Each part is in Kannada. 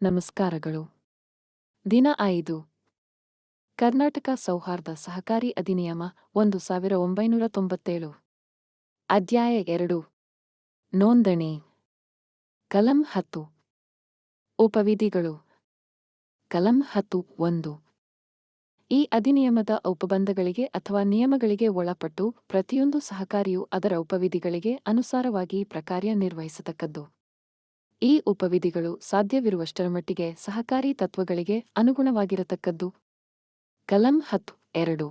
ನಮಸ್ಕಾರಗಳು. ದಿನ 5 ಕರ್ನಾಟಕ ಸೌಹಾರ್ದ ಸಹಕಾರಿ ಅಧಿನಿಯಮ 1997 ಅಧ್ಯಾಯ 2 ನೋಂದಣಿ ಕಲಂ 10 ಉಪವಿಧಿಗಳು ಕಲಂ 10(1) ಈ ಅಧಿನಿಯಮದ ಉಪಬಂಧಗಳಿಗೆ ಅಥವಾ ನಿಯಮಗಳಿಗೆ ಒಳಪಟ್ಟು ಪ್ರತಿಯೊಂದು ಸಹಕಾರಿಯು ಅದರ ಉಪವಿಧಿಗಳಿಗೆ ಅನುಸಾರವಾಗಿ ಕಾರ್ಯನಿರ್ವಹಿಸತಕ್ಕದ್ದು. ಈ ಉಪವಿಧಿಗಳು ಸಾಧ್ಯವಿರುವಷ್ಟರ ಮಟ್ಟಿಗೆ ಸಹಕಾರಿ ತತ್ವಗಳಿಗೆ ಅನುಗುಣವಾಗಿರತಕ್ಕದ್ದು. ಕಲಂ 10(2)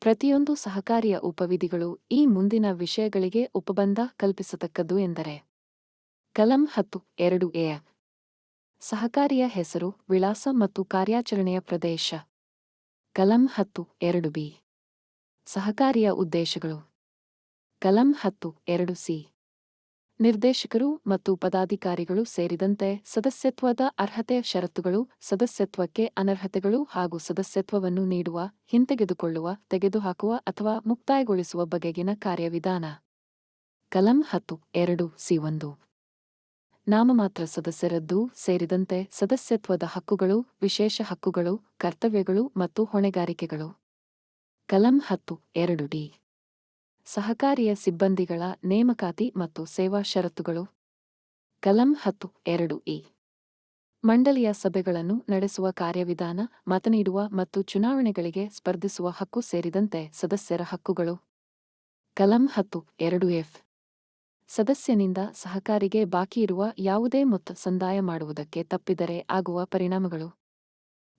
ಪ್ರತಿಯೊಂದು ಸಹಕಾರಿಯ ಉಪವಿಧಿಗಳು ಈ ಮುಂದಿನ ವಿಷಯಗಳಿಗೆ ಉಪಬಂಧ ಕಲ್ಪಿಸತಕ್ಕದ್ದು ಎಂದರೆ: ಕಲಂ 10(2)(a) ಸಹಕಾರಿಯ ಹೆಸರು, ವಿಳಾಸ ಮತ್ತು ಕಾರ್ಯಾಚರಣೆಯ ಪ್ರದೇಶ. ಕಲಂ 10(2)(b) ಸಹಕಾರಿಯ ಉದ್ದೇಶಗಳು. ಕಲಂ 10(2)(c) ನಿರ್ದೇಶಕರು ಮತ್ತು ಪದಾಧಿಕಾರಿಗಳು ಸೇರಿದಂತೆ ಸದಸ್ಯತ್ವದ ಅರ್ಹತೆಯ ಷರತ್ತುಗಳು, ಸದಸ್ಯತ್ವಕ್ಕೆ ಅನರ್ಹತೆಗಳು ಹಾಗೂ ಸದಸ್ಯತ್ವವನ್ನು ನೀಡುವ, ಹಿಂತೆಗೆದುಕೊಳ್ಳುವ, ತೆಗೆದುಹಾಕುವ ಅಥವಾ ಮುಕ್ತಾಯಗೊಳಿಸುವ ಬಗೆಗಿನ ಕಾರ್ಯವಿಧಾನ. ಕಲಂ 10(2)(c)(1) ನಾಮಮಾತ್ರ ಸದಸ್ಯರದ್ದು ಸೇರಿದಂತೆ ಸದಸ್ಯತ್ವದ ಹಕ್ಕುಗಳು, ವಿಶೇಷ ಹಕ್ಕುಗಳು, ಕರ್ತವ್ಯಗಳು ಮತ್ತು ಹೊಣೆಗಾರಿಕೆಗಳು. ಕಲಂ 10(2)(d) ಸಹಕಾರಿಯ ಸಿಬ್ಬಂದಿಗಳ ನೇಮಕಾತಿ ಮತ್ತು ಸೇವಾ ಷರತ್ತುಗಳು. ಕಲಂ 10(2)(e) ಮಂಡಳಿಯ ಸಭೆಗಳನ್ನು ನಡೆಸುವ ಕಾರ್ಯವಿಧಾನ, ಮತ ನೀಡುವ ಮತ್ತು ಚುನಾವಣೆಗಳಿಗೆ ಸ್ಪರ್ಧಿಸುವ ಹಕ್ಕು ಸೇರಿದಂತೆ ಸದಸ್ಯರ ಹಕ್ಕುಗಳು. ಕಲಂ 10(2)(f) ಸದಸ್ಯನಿಂದ ಸಹಕಾರಿಗೆ ಬಾಕಿಯಿರುವ ಯಾವುದೇ ಮೊತ್ತ ಸಂದಾಯ ಮಾಡುವುದಕ್ಕೆ ತಪ್ಪಿದರೆ ಆಗುವ ಪರಿಣಾಮಗಳು.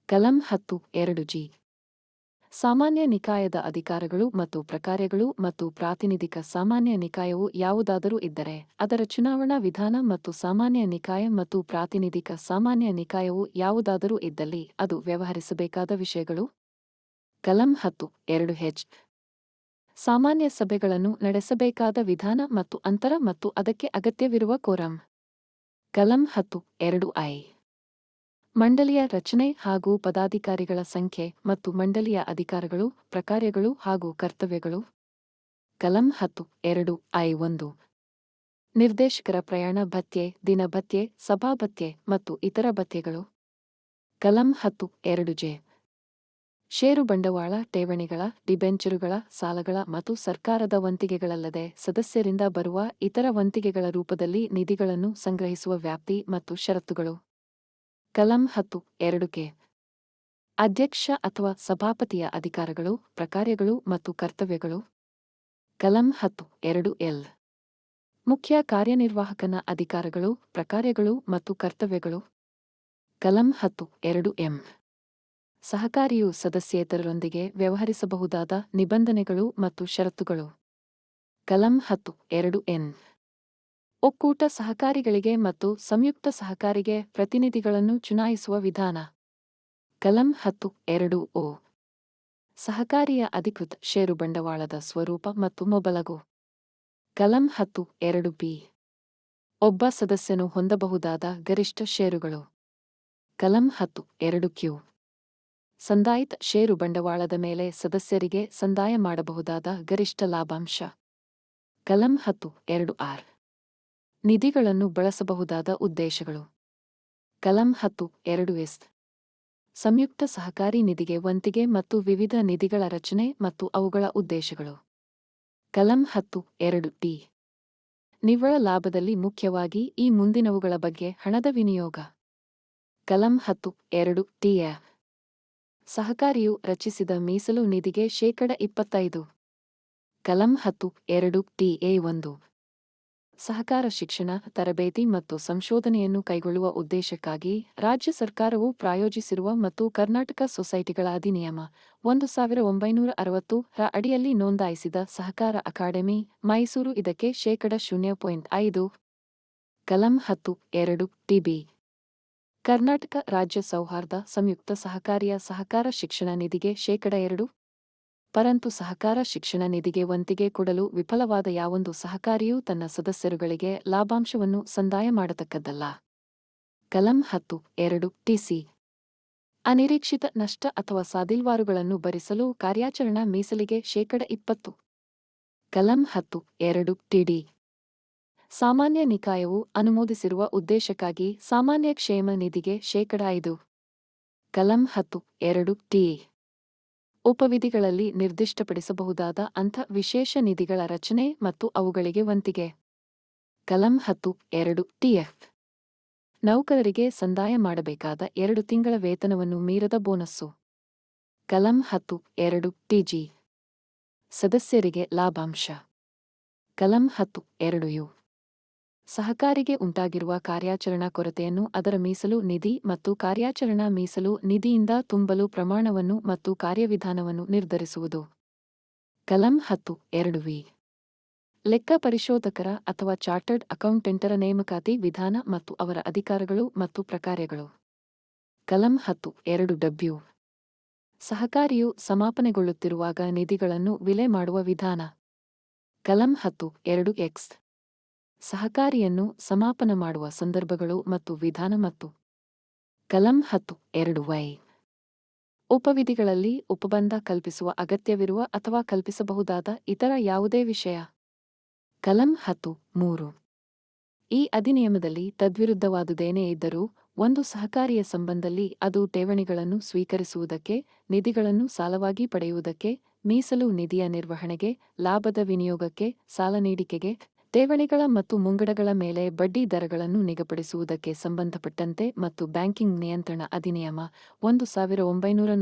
ಕಲಂ 10(2)(g) ಸಾಮಾನ್ಯ ನಿಕಾಯದ ಅಧಿಕಾರಗಳು ಮತ್ತು ಪ್ರಕಾರ್ಯಗಳು ಮತ್ತು ಪ್ರಾತಿನಿಧಿಕ ಸಾಮಾನ್ಯ ನಿಕಾಯವು ಯಾವುದಾದರೂ ಇದ್ದರೆ ಅದರ ಚುನಾವಣಾ ವಿಧಾನ ಮತ್ತು ಸಾಮಾನ್ಯ ನಿಕಾಯ ಮತ್ತು ಪ್ರಾತಿನಿಧಿಕ ಸಾಮಾನ್ಯ ನಿಕಾಯವು ಯಾವುದಾದರೂ ಇದ್ದಲ್ಲಿ ಅದು ವ್ಯವಹರಿಸಬೇಕಾದ ವಿಷಯಗಳು. ಕಲಂ 10(2)(h) ಸಾಮಾನ್ಯ ಸಭೆಗಳನ್ನು ನಡೆಸಬೇಕಾದ ವಿಧಾನ ಮತ್ತು ಅಂತರ ಮತ್ತು ಅದಕ್ಕೆ ಅಗತ್ಯವಿರುವ ಕೋರಂ. ಕಲಂ 10(2)(i) ಮಂಡಳಿಯ ರಚನೆ ಹಾಗೂ ಪದಾಧಿಕಾರಿಗಳ ಸಂಖ್ಯೆ ಮತ್ತು ಮಂಡಳಿಯ ಅಧಿಕಾರಗಳು, ಪ್ರಕಾರ್ಯಗಳು ಹಾಗೂ ಕರ್ತವ್ಯಗಳು. ಕಲಂ 10(2)(i)(1) ನಿರ್ದೇಶಕರ ಪ್ರಯಾಣ ಭತ್ಯೆ, ದಿನ ಭತ್ಯೆ, ಸಭಾ ಭತ್ಯೆ ಮತ್ತು ಇತರ ಭತ್ಯೆಗಳು. ಕಲಂ 10(2)(j) ಷೇರು ಬಂಡವಾಳ, ಠೇವಣಿಗಳ, ಡಿಬೆಂಚರುಗಳ, ಸಾಲಗಳ ಮತ್ತು ಸರ್ಕಾರದ ವಂತಿಗೆಗಳಲ್ಲದೆ ಸದಸ್ಯರಿಂದ ಬರುವ ಇತರ ವಂತಿಗೆಗಳ ರೂಪದಲ್ಲಿ ನಿಧಿಗಳನ್ನು ಸಂಗ್ರಹಿಸುವ ವ್ಯಾಪ್ತಿ ಮತ್ತು ಷರತ್ತುಗಳು. ಕಲಂ 10(2)(k) ಅಧ್ಯಕ್ಷ ಅಥವಾ ಸಭಾಪತಿಯ ಅಧಿಕಾರಗಳು, ಪ್ರಕಾರ್ಯಗಳು ಮತ್ತು ಕರ್ತವ್ಯಗಳು. ಕಲಂ 10(2)(l) ಮುಖ್ಯ ಕಾರ್ಯನಿರ್ವಾಹಕನ ಅಧಿಕಾರಗಳು, ಪ್ರಕಾರ್ಯಗಳು ಮತ್ತು ಕರ್ತವ್ಯಗಳು. ಕಲಂ 10(2)(m) ಸಹಕಾರಿಯು ಸದಸ್ಯೇತರರೊಂದಿಗೆ ವ್ಯವಹರಿಸಬಹುದಾದ ನಿಬಂಧನೆಗಳು ಮತ್ತು ಷರತ್ತುಗಳು. ಕಲಂ 10(2)(n) ಒಕ್ಕೂಟ ಸಹಕಾರಿಗಳಿಗೆ ಮತ್ತು ಸಂಯುಕ್ತ ಸಹಕಾರಿಗೆ ಪ್ರತಿನಿಧಿಗಳನ್ನು ಚುನಾಯಿಸುವ ವಿಧಾನ. ಕಲಂ 10(2)(o) ಸಹಕಾರಿಯ ಅಧಿಕೃತ ಷೇರು ಬಂಡವಾಳದ ಸ್ವರೂಪ ಮತ್ತು ಮೊಬಲಗು. ಕಲಂ 10(2)(b) ಒಬ್ಬ ಸದಸ್ಯನು ಹೊಂದಬಹುದಾದ ಗರಿಷ್ಠ ಷೇರುಗಳು. ಕಲಂ 10(2)(q) ಸಂದಾಯಿತ ಷೇರು ಬಂಡವಾಳದ ಮೇಲೆ ಸದಸ್ಯರಿಗೆ ಸಂದಾಯ ಮಾಡಬಹುದಾದ ಗರಿಷ್ಠ ಲಾಭಾಂಶ. ಕಲಂ 10(2)(r) ನಿಧಿಗಳನ್ನು ಬಳಸಬಹುದಾದ ಉದ್ದೇಶಗಳು. ಕಲಂ 10(2)(s) ಸಂಯುಕ್ತ ಸಹಕಾರಿ ನಿಧಿಗೆ ವಂತಿಗೆ ಮತ್ತು ವಿವಿಧ ನಿಧಿಗಳ ರಚನೆ ಮತ್ತು ಅವುಗಳ ಉದ್ದೇಶಗಳು. ಕಲಂ 10(2)(d) ನಿವ್ವಳ ಲಾಭದಲ್ಲಿ ಮುಖ್ಯವಾಗಿ ಈ ಮುಂದಿನವುಗಳ ಬಗ್ಗೆ ಹಣದ ವಿನಿಯೋಗ. ಕಲಂ 10(2)(t) ಸಹಕಾರಿಯು ರಚಿಸಿದ ಮೀಸಲು ನಿಧಿಗೆ 25%. ಕಲಂ 10(2)(t)(a)(1) ಸಹಕಾರ ಶಿಕ್ಷಣ, ತರಬೇತಿ ಮತ್ತು ಸಂಶೋಧನೆಯನ್ನು ಕೈಗೊಳ್ಳುವ ಉದ್ದೇಶಕ್ಕಾಗಿ ರಾಜ್ಯ ಸರ್ಕಾರವು ಪ್ರಾಯೋಜಿಸಿರುವ ಮತ್ತು ಕರ್ನಾಟಕ ಸೊಸೈಟಿಗಳ ಅಧಿನಿಯಮ 1960 ರ ಅಡಿಯಲ್ಲಿ ನೋಂದಾಯಿಸಿದ ಸಹಕಾರ ಅಕಾಡೆಮಿ, ಮೈಸೂರು ಇದಕ್ಕೆ 0.5%. ಕಲಂ 10(2)(tb) ಕರ್ನಾಟಕ ರಾಜ್ಯ ಸೌಹಾರ್ದ ಸಂಯುಕ್ತ ಸಹಕಾರಿಯ ಸಹಕಾರ ಶಿಕ್ಷಣ ನಿಧಿಗೆ 2%. ಪರಂತು ಸಹಕಾರ ಶಿಕ್ಷಣ ನಿಧಿಗೆ ವಂತಿಗೆ ಕೊಡಲು ವಿಫಲವಾದ ಯಾವೊಂದು ಸಹಕಾರಿಯೂ ತನ್ನ ಸದಸ್ಯರುಗಳಿಗೆ ಲಾಭಾಂಶವನ್ನು ಸಂದಾಯ ಮಾಡತಕ್ಕದ್ದಲ್ಲ. ಕಲಂ 10(2)(tc) ಅನಿರೀಕ್ಷಿತ ನಷ್ಟ ಅಥವಾ ಸಾದಿಲ್ವಾರುಗಳನ್ನು ಭರಿಸಲು ಕಾರ್ಯಾಚರಣಾ ಮೀಸಲಿಗೆ 20%. ಕಲಂ 10(2)(td) ಸಾಮಾನ್ಯ ನಿಕಾಯವು ಅನುಮೋದಿಸಿರುವ ಉದ್ದೇಶಕ್ಕಾಗಿ ಸಾಮಾನ್ಯ ಕ್ಷೇಮ ನಿಧಿಗೆ ಶೇಕಡಾ 5. ಕಲಂ 10(2) ಟಿ. ಉಪವಿಧಿಗಳಲ್ಲಿ ನಿರ್ದಿಷ್ಟಪಡಿಸಬಹುದಾದ ಅಂಥ ವಿಶೇಷ ನಿಧಿಗಳ ರಚನೆ ಮತ್ತು ಅವುಗಳಿಗೆ ವಂತಿಗೆ. ಕಲಂ 10(2) ಟಿಎಫ್. ನೌಕರರಿಗೆ ಸಂದಾಯ ಮಾಡಬೇಕಾದ 2 ತಿಂಗಳ ವೇತನವನ್ನು ಮೀರದ ಬೋನಸ್ಸು. ಕಲಂ 10(2) ಟಿಜಿ. ಸದಸ್ಯರಿಗೆ ಲಾಭಾಂಶ. ಕಲಂ 10(2) ಯು. ಸಹಕಾರಿಗೆ ಉಂಟಾಗಿರುವ ಕಾರ್ಯಾಚರಣಾ ಕೊರತೆಯನ್ನು ಅದರ ಮೀಸಲು ನಿಧಿ ಮತ್ತು ಕಾರ್ಯಾಚರಣಾ ಮೀಸಲು ನಿಧಿಯಿಂದ ತುಂಬಲು ಪ್ರಮಾಣವನ್ನು ಮತ್ತು ಕಾರ್ಯವಿಧಾನವನ್ನು ನಿರ್ಧರಿಸುವುದು. ಕಲಂ 10(2) ವಿ. ಲೆಕ್ಕ ಪರಿಶೋಧಕರ ಅಥವಾ ಚಾರ್ಟರ್ಡ್ ಅಕೌಂಟೆಂಟರ ನೇಮಕಾತಿ ವಿಧಾನ ಮತ್ತು ಅವರ ಅಧಿಕಾರಗಳು ಮತ್ತು ಪ್ರಕಾರ್ಯಗಳು. ಕಲಂ 10(2) ಡಬ್ಲ್ಯೂ. ಸಹಕಾರಿಯು ಸಮಾಪನೆಗೊಳ್ಳುತ್ತಿರುವಾಗ ನಿಧಿಗಳನ್ನು ವಿಲೆ ಮಾಡುವ ವಿಧಾನ. ಕಲಂ 10(2) ಎಕ್ಸ್. ಸಹಕಾರಿಯನ್ನು ಸಮಾಪನ ಮಾಡುವ ಸಂದರ್ಭಗಳು ಮತ್ತು ವಿಧಾನ ಮತ್ತು. ಕಲಂ 10(2) ವೈ. ಉಪವಿಧಿಗಳಲ್ಲಿ ಉಪಬಂಧ ಕಲ್ಪಿಸುವ ಅಗತ್ಯವಿರುವ ಅಥವಾ ಕಲ್ಪಿಸಬಹುದಾದ ಇತರ ಯಾವುದೇ ವಿಷಯ. ಕಲಂ 10(3). ಈ ಅಧಿನಿಯಮದಲ್ಲಿ ತದ್ವಿರುದ್ಧವಾದುದೇನೇ ಇದ್ದರೂ ಒಂದು ಸಹಕಾರಿಯ ಸಂಬಂಧದಲ್ಲಿ ಅದು ಠೇವಣಿಗಳನ್ನು ಸ್ವೀಕರಿಸುವುದಕ್ಕೆ, ನಿಧಿಗಳನ್ನು ಸಾಲವಾಗಿ ಪಡೆಯುವುದಕ್ಕೆ, ಮೀಸಲು ನಿಧಿಯ ನಿರ್ವಹಣೆಗೆ, ಲಾಭದ ವಿನಿಯೋಗಕ್ಕೆ, ಸಾಲ ನೀಡಿಕೆಗೆ, ಠೇವಣಿಗಳ ಮತ್ತು ಮುಂಗಡಗಳ ಮೇಲೆ ಬಡ್ಡಿ ದರಗಳನ್ನು ನಿಗದಿಪಡಿಸುವುದಕ್ಕೆ ಸಂಬಂಧಪಟ್ಟಂತೆ ಮತ್ತು ಬ್ಯಾಂಕಿಂಗ್ ನಿಯಂತ್ರಣ ಅಧಿನಿಯಮ 1949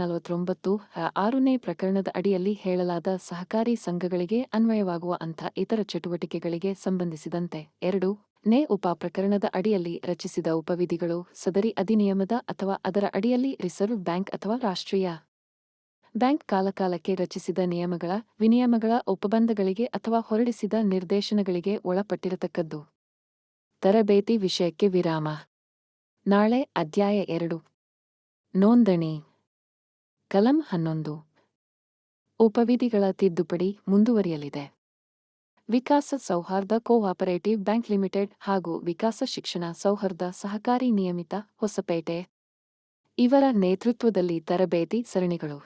ರ 6ನೇ ಪ್ರಕರಣದ ಅಡಿಯಲ್ಲಿ ಹೇಳಲಾದ ಸಹಕಾರಿ ಸಂಘಗಳಿಗೆ ಅನ್ವಯವಾಗುವ ಅಂಥ ಇತರ ಚಟುವಟಿಕೆಗಳಿಗೆ ಸಂಬಂಧಿಸಿದಂತೆ 2ನೇ ಉಪಪ್ರಕರಣದ ಅಡಿಯಲ್ಲಿ ರಚಿಸಿದ ಉಪವಿಧಿಗಳು ಸದರಿ ಅಧಿನಿಯಮದ ಅಥವಾ ಅದರ ಅಡಿಯಲ್ಲಿ ರಿಸರ್ವ್ ಬ್ಯಾಂಕ್ ಅಥವಾ ರಾಷ್ಟ್ರೀಯ ಬ್ಯಾಂಕ್ ಕಾಲಕಾಲಕ್ಕೆ ರಚಿಸಿದ ನಿಯಮಗಳ, ವಿನಿಯಮಗಳ, ಒಪ್ಪಂದಗಳಿಗೆ ಅಥವಾ ಹೊರಡಿಸಿದ ನಿರ್ದೇಶನಗಳಿಗೆ ಒಳಪಟ್ಟಿರತಕ್ಕದ್ದು. ತರಬೇತಿ ವಿಷಯಕ್ಕೆ ವಿರಾಮ. ನಾಳೆ ಅಧ್ಯಾಯ 2. ನೋಂದಣಿ. ಕಲಂ 11. ಉಪವಿಧಿಗಳ ತಿದ್ದುಪಡಿ ಮುಂದುವರಿಯಲಿದೆ. ವಿಕಾಸ ಸೌಹಾರ್ದ ಕೋಆಪರೇಟಿವ್ ಬ್ಯಾಂಕ್ ಲಿಮಿಟೆಡ್ ಹಾಗೂ ವಿಕಾಸ ಶಿಕ್ಷಣ ಸೌಹಾರ್ದ ಸಹಕಾರಿ ನಿಯಮಿತ ಹೊಸಪೇಟೆ ಇವರ ನೇತೃತ್ವದಲ್ಲಿ ತರಬೇತಿ ಸರಣಿಗಳು.